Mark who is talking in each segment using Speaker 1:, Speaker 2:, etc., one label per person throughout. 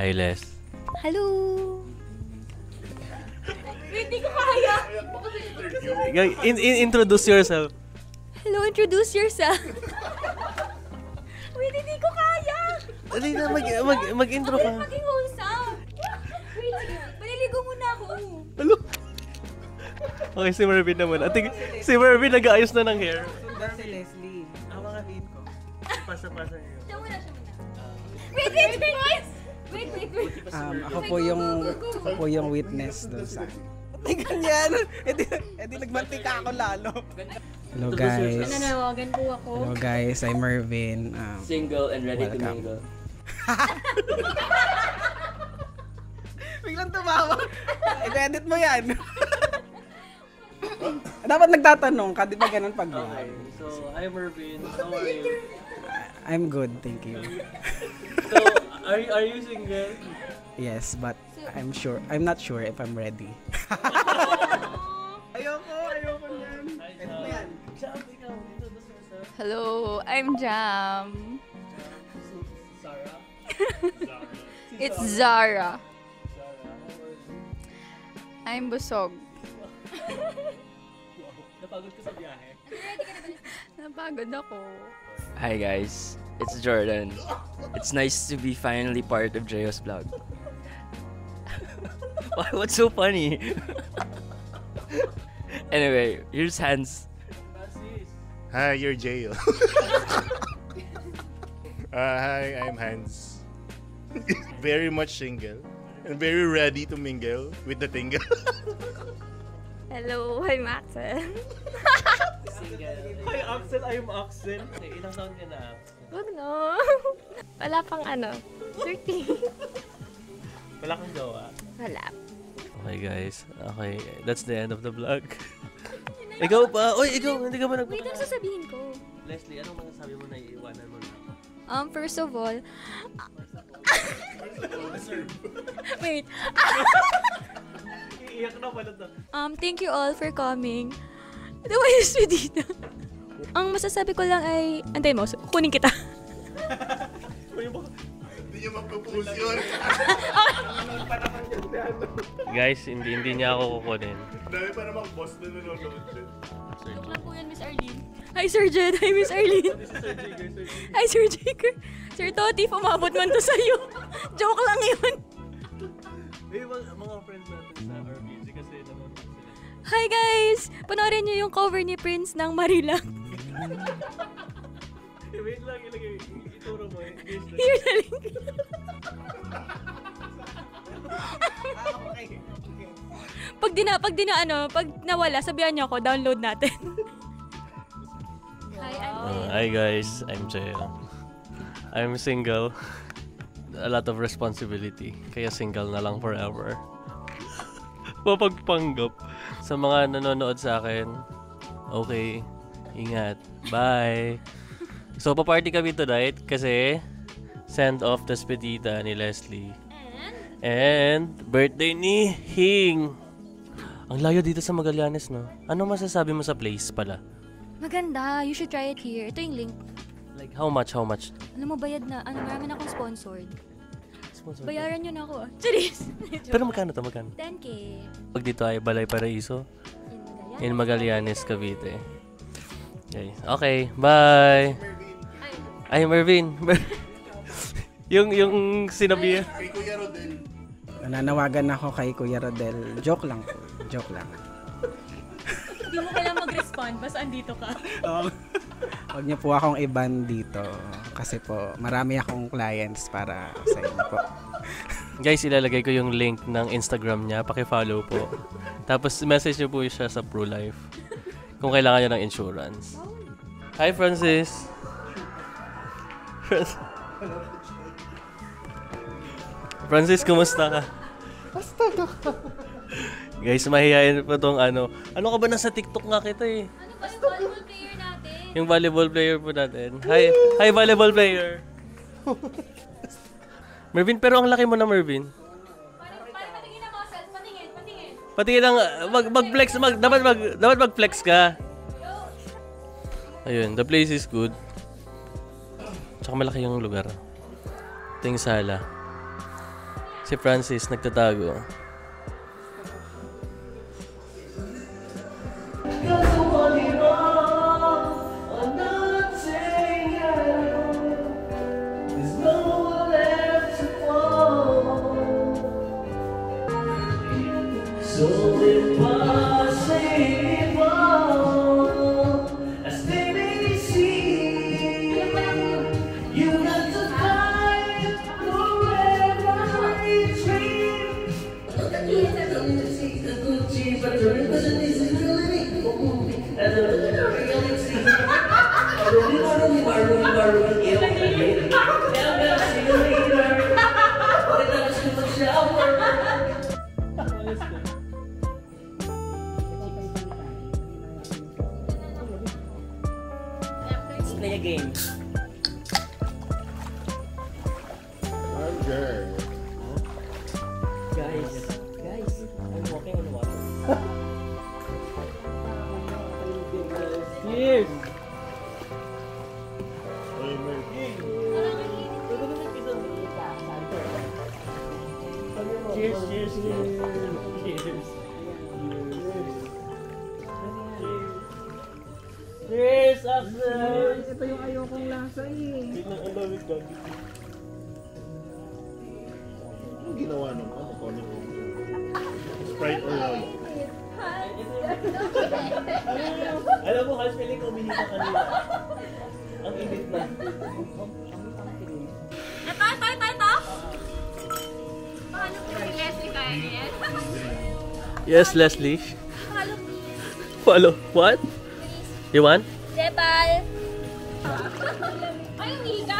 Speaker 1: Hi, Les.
Speaker 2: Hello! Hindi ko kaya!
Speaker 1: Introduce yourself.
Speaker 2: Hello, introduce yourself! Wait, hindi ko kaya!
Speaker 1: Dali na, mag-intro ka.
Speaker 2: Maging wholesome! Wait, paliligo muna ako.
Speaker 1: Hello? Okay, si Marvin naman. Ating, si Marvin nag-aayos na ng hair.
Speaker 3: Sundan si Leslie. Ang mga lead ko.
Speaker 1: Pasa-pasa niyo.
Speaker 2: Siya muna. Wait!
Speaker 3: Ako po yung witness doon sa... Hindi ganyan! Hindi nagmantika ako lalo. Hello guys.
Speaker 2: Nananawagan po ako.
Speaker 3: Hello guys, I'm Mervin.
Speaker 4: Single and ready
Speaker 3: welcome.
Speaker 4: to mingle.
Speaker 3: Biglang tumawa. I-edit mo yan. Dapat nagtatanong ka, di ba ganun pag
Speaker 1: Okay, so hi Mervin. How are you?
Speaker 3: I'm good, thank you.
Speaker 1: So, are you single?
Speaker 3: Yes, but I'm not sure if I'm ready. Ayoko yan. Edit mo yan.
Speaker 1: Jam, ikaw. Introduce yourself.
Speaker 5: Hello, I'm Jam.
Speaker 1: Sarah.
Speaker 5: It's Zara.
Speaker 1: Sarah, how are you?
Speaker 5: I'm busog.
Speaker 1: Wow, napagod ka sa biyahe.
Speaker 5: Napagod ako.
Speaker 4: Hi guys, it's Jordan. It's nice to be finally part of Jeo's vlog. What's so funny? Anyway, here's Hans.
Speaker 1: Francis.
Speaker 6: Hi, you're Jayo. Hi, I'm Hans. Very much single and very ready to mingle with the tingle.
Speaker 5: Hello, I'm Axel.
Speaker 1: Hi Axel, I'm Axel. Okay, ilang taon ka na, Axel?
Speaker 5: Wag no. Wala pang 30.
Speaker 1: Wala kang gawa.
Speaker 5: Wala.
Speaker 1: Okay guys, okay, that's the end of the vlog. Ikaw pa? Uy, ikaw, hindi ka ba
Speaker 2: Wait, ano sasabihin ko?
Speaker 1: Leslie, anong masasabi mo na iiwanan mo na ako?
Speaker 2: First of all... Wait.
Speaker 1: Iiyak na pala to.
Speaker 2: Thank you all for coming. Lumayos mo dito. Ang masasabi ko lang ay... Antay mo, kunin kita.
Speaker 6: Hindi niya mapropose yun.
Speaker 1: Guys, hindi niya ako kukunin.
Speaker 6: Dami pa namang boss na nanonood din.
Speaker 2: Joke lang po yan, Miss Arlene. Hi, Sir Jed. Hi, Miss Arlene. Hi, Sir Jigger. Sir Toti, umabot man to sa'yo. Joke lang yun.
Speaker 1: Eh, mga friends natin sa RBG kasi nanonood sila.
Speaker 2: Hi, guys! Panoorin niyo yung cover ni Prince ng Marila.
Speaker 1: Wait lang, ilagay. Ituro mo eh.
Speaker 2: Here na link. Pag nawala, sabihan niyo ako, download natin. Hi, I'm
Speaker 1: Hi guys, I'm Jayo. I'm single. A lot of responsibility. Kaya single na lang forever. Mapagpanggap. Sa mga nanonood sa akin, okay, ingat. Bye! So, paparty kami tonight kasi send off despedida ni Leslie. And birthday ni Hing. Ang layo dito sa Magallanes, no? Ano masasabi mo sa place pala?
Speaker 2: Maganda. You should try it here. Ito yung link.
Speaker 1: Like, how much?
Speaker 2: Alam mo, bayad na. Marami na akong sponsored.
Speaker 1: Sponsor
Speaker 2: Bayaran nyo na ako. Charis!
Speaker 1: Pero magkano to?
Speaker 2: 10K.
Speaker 1: Pag dito ay Balay Paraiso, in Magallanes, Cavite. Okay, bye! Ay, Mervin! yung sinabi.
Speaker 6: Kay Kuya Rodel.
Speaker 3: Nananawagan ako kay Kuya Rodel. Joke lang po. Joke lang.
Speaker 2: Hindi mo kailangan mag-respond. Basta andito ka.
Speaker 3: Huwag niyo po akong i-ban dito. Kasi po, marami akong clients para sa inyo po.
Speaker 1: Guys, ilalagay ko yung link ng Instagram niya. Paki-follow po. Tapos message niyo po siya sa ProLife kung kailangan niya ng insurance. Hi, Francis! Francis, kumusta ka? Basta ka. Guys, mahihayin pa tong ano. Ano ka ba nasa TikTok nga kita eh?
Speaker 2: Ano ba yung volleyball player natin?
Speaker 1: Yung volleyball player po natin. Hi volleyball player. Mervin, pero ang laki mo na, Mervin.
Speaker 2: Parang patingin na muscles. Patingin.
Speaker 1: Patingin lang, mag-flex, dapat mag-flex ka. Ayun, the place is good. Tsaka malaki yung lugar. Ito yung sala. Si Francis nagtatago.
Speaker 3: Let's play a game. Guys, I'm walking on water. Cheers! Cheers! Cheers, Axel! Ito yung ayokong lasa eh.
Speaker 6: Anong ginawa nung Sprite or Lolo?
Speaker 3: Alam mo, Hans, feeling ko uminita kanina. Ang init na.
Speaker 2: Ito. Paano po si Leslie kaya yan?
Speaker 1: Yes, Leslie.
Speaker 2: Follow please.
Speaker 1: Follow. What? You want?
Speaker 2: Jebal. Ay, umihi ka.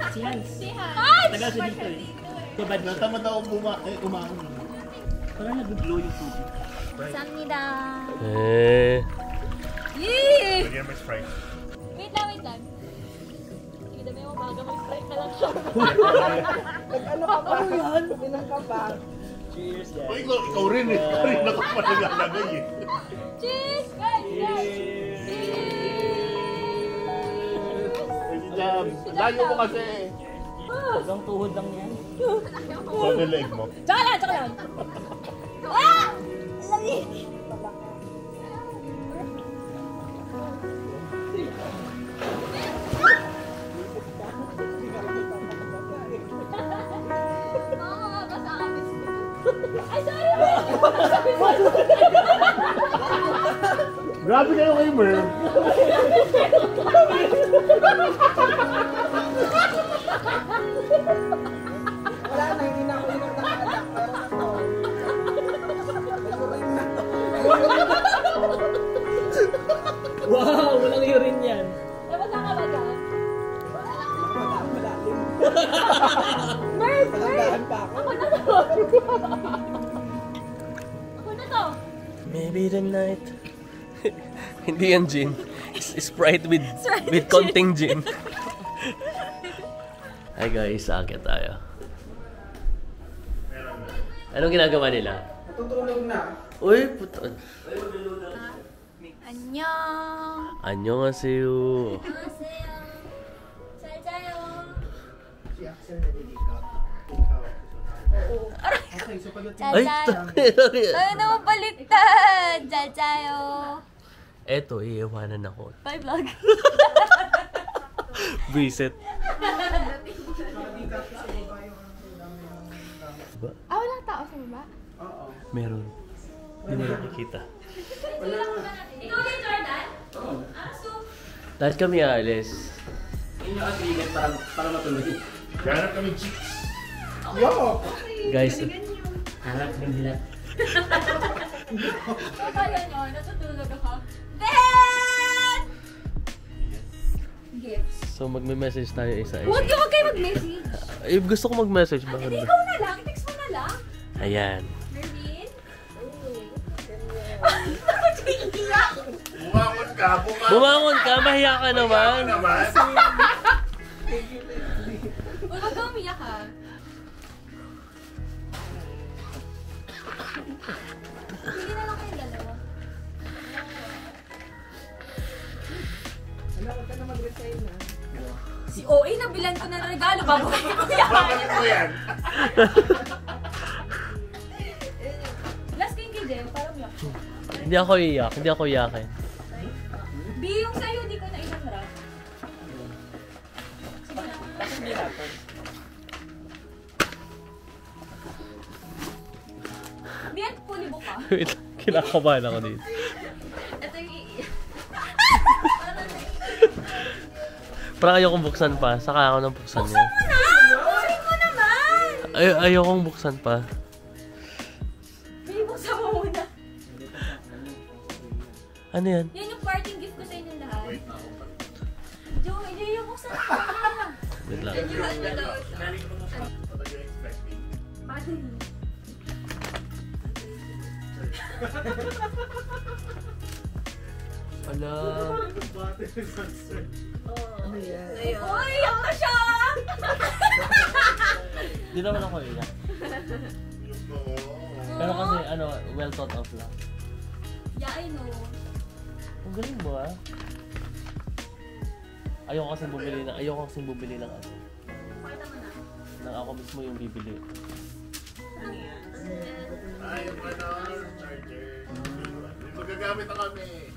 Speaker 2: Si Hans. Hans!
Speaker 3: Taga sa dito eh. Babad na.
Speaker 6: Natamad ako umaon.
Speaker 3: Parang nag-glow yung tubig.
Speaker 2: Samnida.
Speaker 1: Eh.
Speaker 2: Yee!
Speaker 6: Lagyan mo Sprite.
Speaker 2: Wait lang. Sige, dami mo baga mag-strike na lang siya.
Speaker 3: Ano ka ba yan? Pinang ka ba? Cheers, guys.
Speaker 6: O ikaw rin eh. Ikaw rin ako pa naglalagay eh.
Speaker 2: Cheers! Guys!
Speaker 6: Layo mo kasi.
Speaker 3: Hanggang tuhod lang yan.
Speaker 6: Sa leg mo.
Speaker 2: Tsaka lang! Ah! Lamig! Ay, sorry!
Speaker 6: Grabe kayo kay Merv.
Speaker 3: Wala na, hindi na ako yung nakakalak. Pero na to. Nag-urin na to. Wow, walang urine yan.
Speaker 2: Labas ka ba dyan?
Speaker 3: Malalim.
Speaker 2: Merv!
Speaker 3: Dahan pa ako.
Speaker 2: Ako na to! Ako na to!
Speaker 1: Maybe the night. Hindi yan gin. Sprite with
Speaker 2: Sprite
Speaker 1: konting gin. Hi guys, aakyat tayo. Anong ginagawa nila?
Speaker 3: Natutulog na.
Speaker 1: Uy, puto.
Speaker 2: Annyeong!
Speaker 1: Annyeonghaseyo.
Speaker 2: Annyeonghaseyo! 잘 자요!
Speaker 3: Si Axel naliligaw.
Speaker 1: Ay,
Speaker 2: Tayo naman baliktad! 잘 자요!
Speaker 1: eto, iiwanan ako.
Speaker 2: Bye vlog!
Speaker 1: Visit.
Speaker 5: Walang tao sa baba?
Speaker 1: Meron. Hindi mo nakikita.
Speaker 2: Ikaw din, Jordan?
Speaker 1: Lahat kami aalis.
Speaker 3: Yun yung agreement para matuloy.
Speaker 6: Ganap kami chicks.
Speaker 3: Yo!
Speaker 1: Guys,
Speaker 3: Harap ng nila.
Speaker 2: Kaya nyo, natutulog ako. Then! Gifts.
Speaker 1: so magme-message tayo isa-isa.
Speaker 2: Huwag kayo mag-message.
Speaker 1: Eh, gusto ko mag-message. Bakit
Speaker 2: Hindi,
Speaker 1: ba?
Speaker 2: ikaw na lang. Text mo na lang.
Speaker 1: Ayan.
Speaker 2: Mervin?
Speaker 6: Bumangon ka.
Speaker 1: Bumangon ka, mahiya ka naman.
Speaker 6: naman.
Speaker 2: Huwag ka umiyak ha. Sige na lang kayo dalawa.
Speaker 3: Huwag ka na mag-resign na.
Speaker 2: Si OA, nabilan ko na ng regalo bago kayo umiyak.
Speaker 6: Bakit mo yan?
Speaker 1: Hindi ako iyak. Hindi ako iyakin.
Speaker 2: B, yung sa'yo, di ko na inamrap. B, at pulibo ka.
Speaker 1: Wait lang. Kinakabahan ako dito.
Speaker 2: Ito yung iiyak.
Speaker 1: Parang ayokong buksan pa. Saka ako nang buksan niya.
Speaker 2: Kunin mo naman!
Speaker 1: Ayokong buksan pa.
Speaker 2: B, buksan mo muna.
Speaker 1: Ano yan?
Speaker 2: Yan yung parting gift ko sa inyo lahat. Joey, yung buksan mo.
Speaker 1: Wait lang.
Speaker 2: Yung ano daw. Battery.
Speaker 1: Ala.
Speaker 2: Uy, iyak na siya!
Speaker 1: Di naman ako iyak. Pero kasi ano, well thought of lang.
Speaker 2: Yeah, I know.
Speaker 1: Ang galing mo ah. Ayoko kasing bumili ng ano.
Speaker 2: Pakita mo na.
Speaker 1: Nang ako mismo yung bibili.
Speaker 6: Ay, yung charger. Magagamit na kami.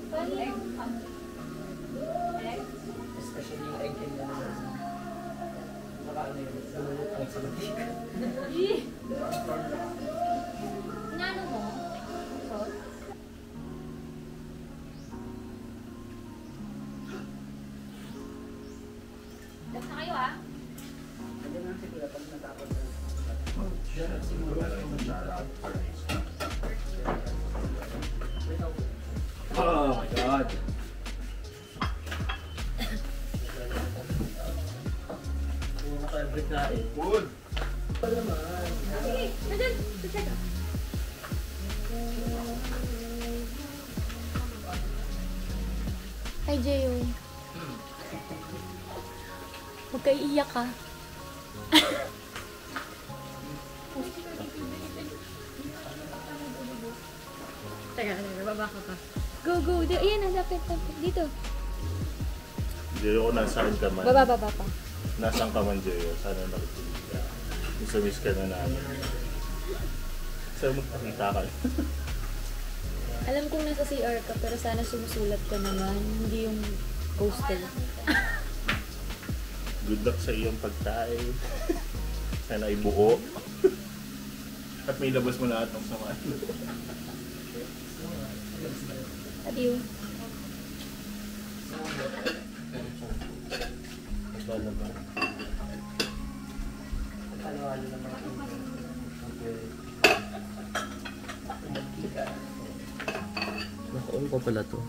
Speaker 2: Paano yung egg?
Speaker 3: Especially yung egg and baka ano yun, sa mantika.
Speaker 2: Inano mo? Salt? Gas na kayo ah.
Speaker 3: Hindi na siguro pag natapos na. Oh my God.
Speaker 6: Good.
Speaker 2: Sige, nadyan. Teka. Hi, Jeyo. Huwag kayo iiyak ha. Teka, baba ka pa. Go, go. Ayan, lapit. Dito.
Speaker 6: Jeyo, nasaan ka man?
Speaker 2: Baba pa.
Speaker 6: Nasaan ka man, Jeyo? Sana nakikinig ka. Miss ka na namin. Saan magpakita ka?
Speaker 2: Alam kong nasa CR ka, pero sana sumusulat ka naman. Hindi yung postal.
Speaker 6: Good luck sa iyong pagkain. Sana ay buo. At may labas mo lahat ng sama.
Speaker 2: Adiyo.
Speaker 3: Halo-halo ng mga
Speaker 1: Naka-on pa pala to.